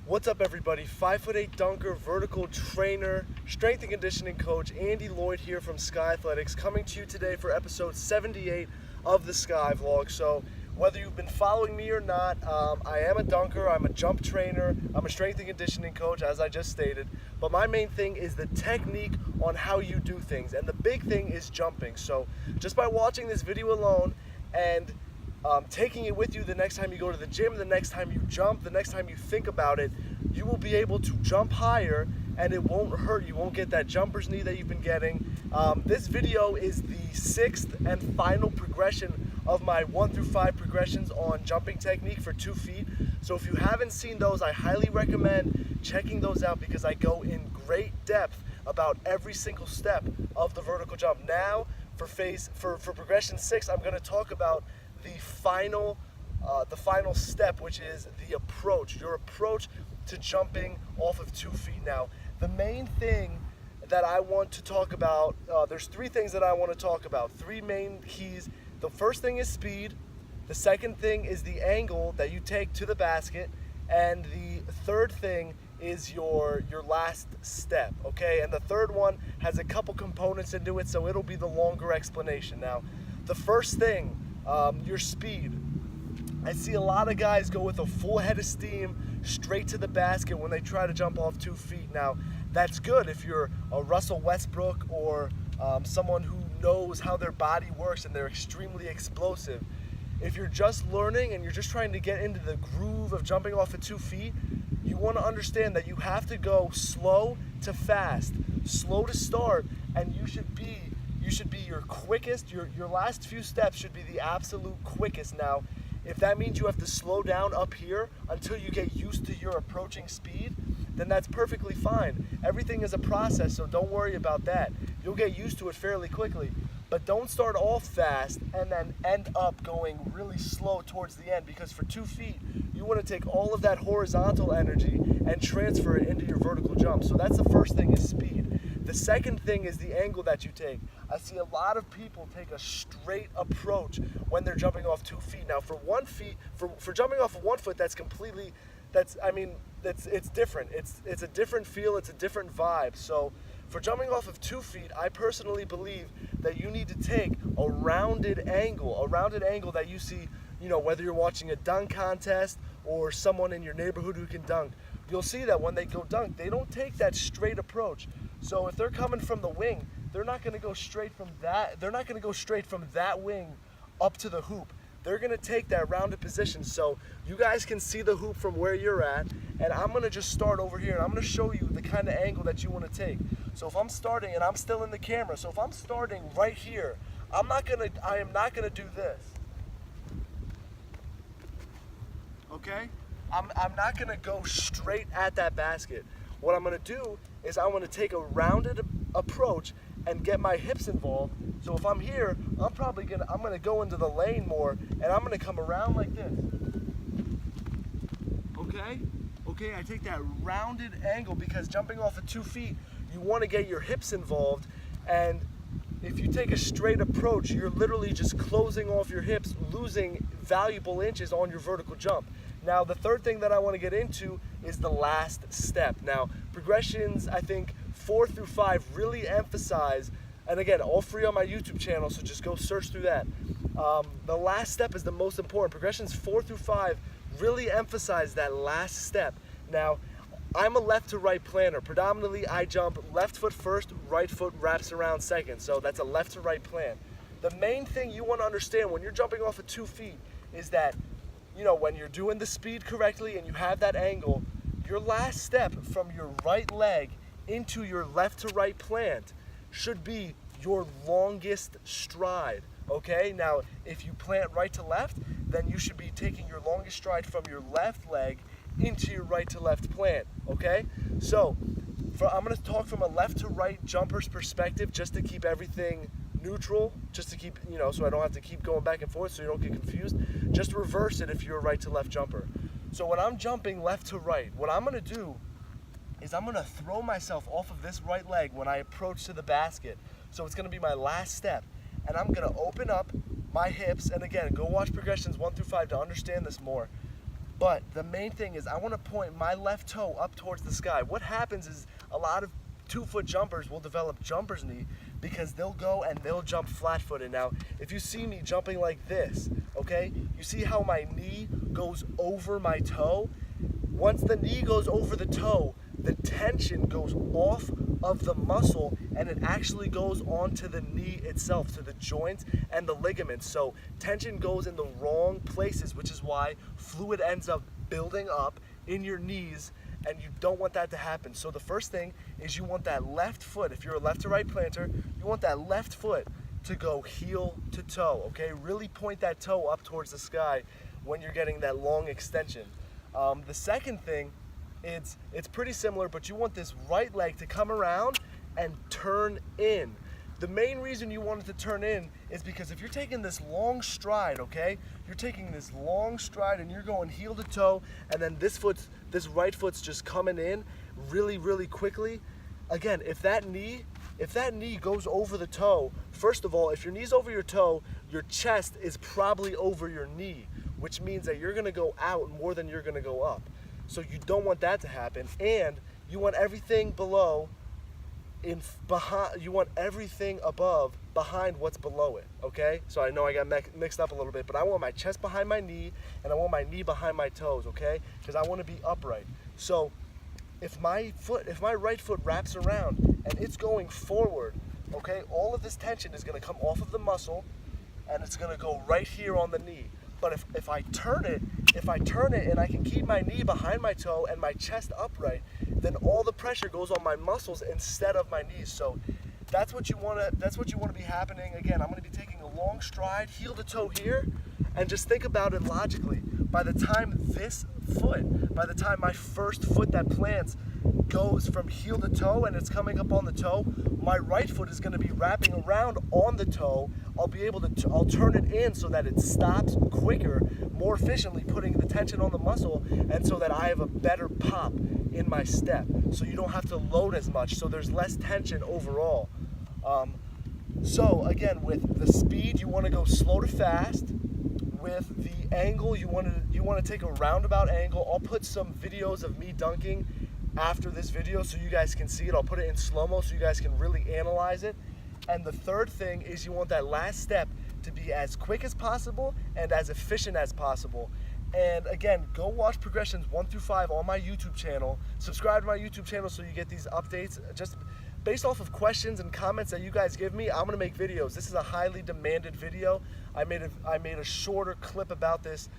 What's up, everybody? 5'8" dunker, vertical trainer, strength and conditioning coach, Lloyd here from Skigh Athletics, coming to you today for episode 78 of the Skigh vlog. So whether you've been following me or not, I am a dunker, I'm a jump trainer, I'm a strength and conditioning coach, as I just stated. But my main thing is the technique on how you do things, and the big thing is jumping. So just by watching this video alone and taking it with you the next time you go to the gym, the next time you jump, the next time you think about it, you will be able to jump higher and it won't hurt. You won't get that jumper's knee that you've been getting. This video is the 6th and final progression of my 1 through 5 progressions on jumping technique for 2 feet. So if you haven't seen those, I highly recommend checking those out because I go in great depth about every single step of the vertical jump. Now, for progression 6, I'm going to talk about the final step, which is the approach, your approach to jumping off of 2 feet. Now, the main thing that I want to talk about, there's 3 things that I want to talk about, 3 main keys. The first thing is speed, the second thing is the angle that you take to the basket, and the third thing is your last step, okay? And the third one has a couple components into it, so it'll be the longer explanation. Now, the first thing, your speed. I see a lot of guys go with a full head of steam straight to the basket when they try to jump off 2 feet. Now, that's good if you're a Russell Westbrook or someone who knows how their body works and they're extremely explosive. If you're just learning and you're just trying to get into the groove of jumping off of 2 feet, you want to understand that you have to go slow to fast, slow to start, and you should be your quickest, your last few steps should be the absolute quickest. Now, if that means you have to slow down up here until you get used to your approaching speed, then that's perfectly fine. Everything is a process, so don't worry about that. You'll get used to it fairly quickly. But don't start off fast and then end up going really slow towards the end, because for 2 feet, you want to take all of that horizontal energy and transfer it into your vertical jump. So that's the first thing, is speed. The second thing is the angle that you take. I see a lot of people take a straight approach when they're jumping off 2 feet. Now, for jumping off of 1 foot, it's different. It's a different feel, it's a different vibe. So for jumping off of 2 feet, I personally believe that you need to take a rounded angle that you see, whether you're watching a dunk contest or someone in your neighborhood who can dunk. You'll see that when they go dunk, they don't take that straight approach. So if they're coming from the wing, they're not going to go straight from that. They're not going to go straight from that wing up to the hoop. They're going to take that rounded position. So you guys can see the hoop from where you're at, and I'm going to just start over here, and I'm going to show you the kind of angle that you want to take. So if I'm starting, and I'm still in the camera, so if I'm starting right here, I am not going to do this. Okay? I'm not going to go straight at that basket. What I'm going to do is I'm going to take a rounded approach and get my hips involved. So if I'm here, I'm going to go into the lane more, and I'm going to come around like this. Okay, I take that rounded angle because jumping off of 2 feet, you want to get your hips involved, and if you take a straight approach, you're literally just closing off your hips, losing valuable inches on your vertical jump. Now, the third thing that I want to get into is the last step. Now, progressions, I think 4 through 5 really emphasize, and again, all free on my YouTube channel, so just go search through that. The last step is the most important. Progressions 4 through 5 really emphasize that last step. Now, I'm a left to right planner. Predominantly, I jump left foot first, right foot wraps around second. So that's a left to right plan. The main thing you want to understand when you're jumping off of 2 feet is that, when you're doing the speed correctly and you have that angle, your last step from your right leg into your left to right plant should be your longest stride, okay? Now, if you plant right to left, then you should be taking your longest stride from your left leg into your right to left plant, okay? So, I'm gonna talk from a left to right jumper's perspective just to keep everything neutral, just to keep, so I don't have to keep going back and forth so you don't get confused. Just reverse it if you're a right to left jumper. So when I'm jumping left to right, what I'm gonna do is I'm gonna throw myself off of this right leg when I approach to the basket. So it's gonna be my last step. And I'm gonna open up my hips, and again, go watch progressions 1 through 5 to understand this more. But the main thing is I want to point my left toe up towards the sky. What happens is a lot of 2-foot jumpers will develop jumper's knee because they'll go and they'll jump flat-footed. Now, if you see me jumping like this, okay, you see how my knee goes over my toe? Once the knee goes over the toe, the tension goes off of the muscle and it actually goes onto the knee itself, to the joints and the ligaments. So tension goes in the wrong places, which is why fluid ends up building up in your knees, and you don't want that to happen. So the first thing is you want that left foot, if you're a left to right planter, you want that left foot to go heel to toe, okay? Really point that toe up towards the sky when you're getting that long extension. The second thing, it's pretty similar, but you want this right leg to come around and turn in. The main reason you want it to turn in is because if you're taking this long stride, okay, you're taking this long stride and you're going heel to toe, and then this right foot's just coming in really, really quickly. Again, if that knee goes over the toe, first of all, if your knee's over your toe, your chest is probably over your knee, which means that you're gonna go out more than you're gonna go up. So you don't want that to happen, and you want everything you want everything above behind what's below it, okay? So I know I got mixed up a little bit, but I want my chest behind my knee and I want my knee behind my toes, okay? Because I want to be upright. So if my right foot wraps around and it's going forward, okay, all of this tension is going to come off of the muscle and it's going to go right here on the knee. But if I turn it and I can keep my knee behind my toe and my chest upright, then all the pressure goes on my muscles instead of my knees. So that's what you want to be happening. Again, I'm going to be taking a long stride, heel to toe here, and just think about it logically. By the time my first foot that plants goes from heel to toe and it's coming up on the toe, my right foot is going to be wrapping around on the toe. I'll turn it in so that it stops quicker, more efficiently, putting the tension on the muscle, and so that I have a better pop in my step. So you don't have to load as much, so there's less tension overall. So again, with the speed, you want to go slow to fast. With the angle, you want to take a roundabout angle. I'll put some videos of me dunking after this video so you guys can see it. I'll put it in slow-mo so you guys can really analyze it. And the third thing is you want that last step to be as quick as possible and as efficient as possible. And again, go watch progressions 1 through 5 on my YouTube channel. Subscribe to my YouTube channel so you get these updates. Just based off of questions and comments that you guys give me, I'm gonna make videos. This is a highly demanded video. I made a shorter clip about this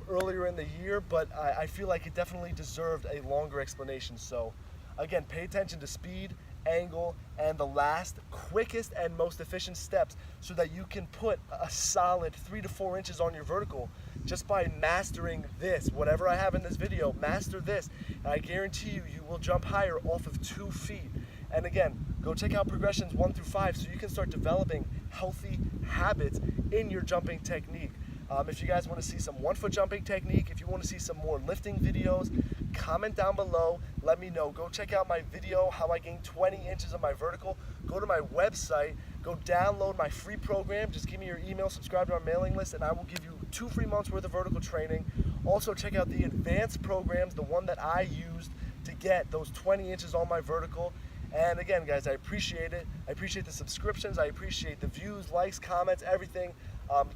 earlier in the year, but I feel like it definitely deserved a longer explanation. So again, pay attention to speed, angle, and the last, quickest, and most efficient steps so that you can put a solid 3 to 4 inches on your vertical just by mastering this. Whatever I have in this video, master this, and I guarantee you, you will jump higher off of 2 feet. And again, go check out progressions 1 through 5 so you can start developing healthy habits in your jumping technique. If you guys want to see some 1-foot jumping technique, if you want to see some more lifting videos, comment down below, let me know. Go check out my video, how I gained 20 inches of my vertical. Go to my website, go download my free program, just give me your email, subscribe to our mailing list, and I will give you 2 free months worth of vertical training. Also check out the advanced programs, the one that I used to get those 20 inches on my vertical. And again, guys, I appreciate it. I appreciate the subscriptions. I appreciate the views, likes, comments, everything.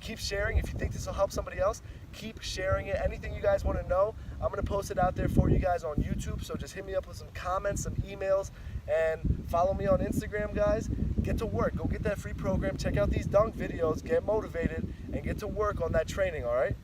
Keep sharing. If you think this will help somebody else, keep sharing it. Anything you guys want to know, I'm going to post it out there for you guys on YouTube. So just hit me up with some comments, some emails, and follow me on Instagram, guys. Get to work. Go get that free program. Check out these dunk videos. Get motivated and get to work on that training, all right?